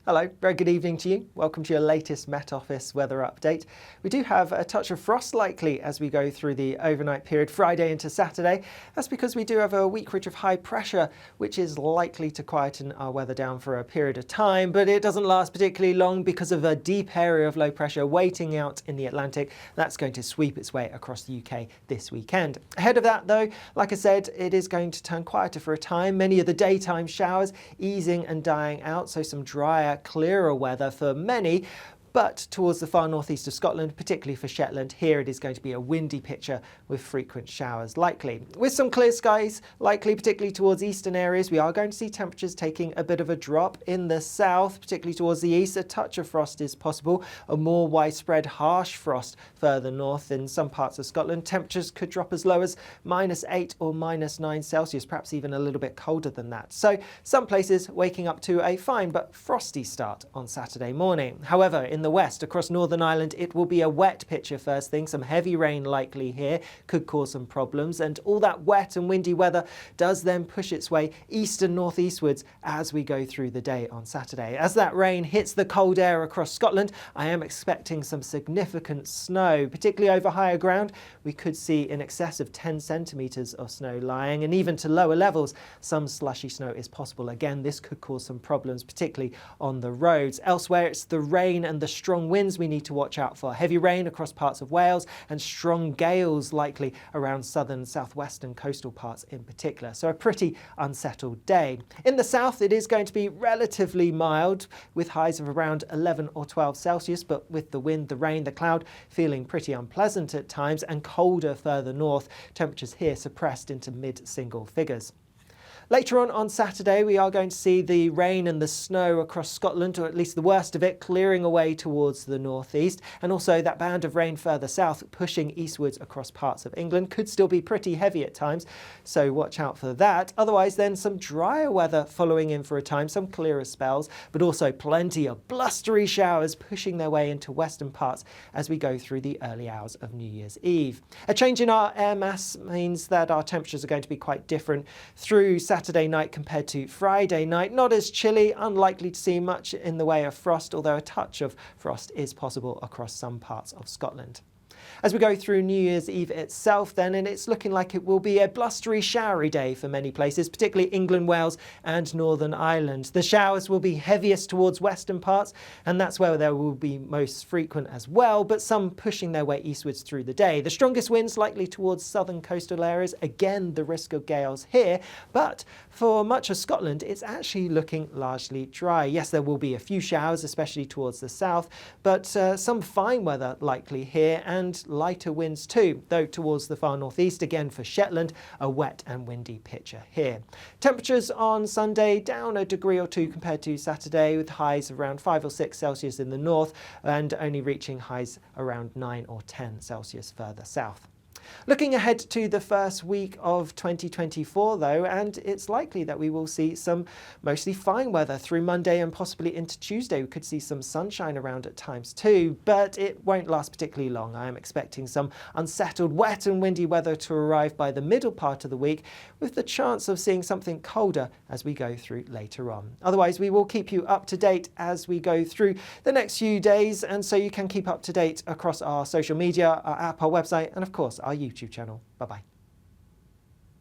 Hello, very good evening to you. Welcome to your latest Met Office weather update. We do have a touch of frost likely as we go through the overnight period Friday into Saturday. That's because we do have a weak ridge of high pressure, which is likely to quieten our weather down for a period of time, but it doesn't last particularly long because of a deep area of low pressure waiting out in the Atlantic. That's going to sweep its way across the UK this weekend. Ahead of that though, like I said, it is going to turn quieter for a time. Many of the daytime showers easing and dying out, so some drier, clearer weather for many. But towards the far northeast of Scotland, particularly for Shetland, here it is going to be a windy picture with frequent showers likely. With some clear skies likely, particularly towards eastern areas, we are going to see temperatures taking a bit of a drop in the south, particularly towards the east. A touch of frost is possible, a more widespread harsh frost further north in some parts of Scotland. Temperatures could drop as low as -8 or -9 Celsius, perhaps even a little bit colder than that. So some places waking up to a fine but frosty start on Saturday morning. However, in the west, across Northern Ireland, it will be a wet picture first thing. Some heavy rain likely here could cause some problems, and all that wet and windy weather does then push its way east and northeastwards as we go through the day on Saturday. As that rain hits the cold air across Scotland, I am expecting some significant snow, particularly over higher ground. We could see in excess of 10 centimetres of snow lying, and even to lower levels, some slushy snow is possible. Again, this could cause some problems, particularly on the roads. Elsewhere, it's the rain and the strong winds we need to watch out for. Heavy rain across parts of Wales and strong gales likely around southern, southwestern coastal parts in particular. So a pretty unsettled day. In the south, it is going to be relatively mild with highs of around 11 or 12 Celsius, but with the wind, the rain, the cloud feeling pretty unpleasant at times, and colder further north. Temperatures here suppressed into mid-single figures. Later on Saturday, we are going to see the rain and the snow across Scotland, or at least the worst of it, clearing away towards the northeast, and also that band of rain further south pushing eastwards across parts of England. Could still be pretty heavy at times, so watch out for that. Otherwise then, some drier weather following in for a time, some clearer spells, but also plenty of blustery showers pushing their way into western parts as we go through the early hours of New Year's Eve. A change in our air mass means that our temperatures are going to be quite different through Saturday night compared to Friday night. Not as chilly, unlikely to see much in the way of frost, although a touch of frost is possible across some parts of Scotland. As we go through New Year's Eve itself then, and it's looking like it will be a blustery, showery day for many places, particularly England, Wales and Northern Ireland. The showers will be heaviest towards western parts, and that's where they will be most frequent as well, but some pushing their way eastwards through the day. The strongest winds likely towards southern coastal areas, again the risk of gales here, but for much of Scotland it's actually looking largely dry. Yes, there will be a few showers, especially towards the south, but some fine weather likely here, and lighter winds too, though towards the far northeast, again for Shetland, a wet and windy picture here. Temperatures on Sunday down a degree or two compared to Saturday, with highs around 5 or 6 Celsius in the north and only reaching highs around 9 or 10 Celsius further south. Looking ahead to the first week of 2024 though, and it's likely that we will see some mostly fine weather through Monday and possibly into Tuesday. We could see some sunshine around at times too, but it won't last particularly long. I am expecting some unsettled, wet and windy weather to arrive by the middle part of the week, with the chance of seeing something colder as we go through later on. Otherwise, we will keep you up to date as we go through the next few days, and so you can keep up to date across our social media, our app, our website, and of course our YouTube channel. Bye-bye.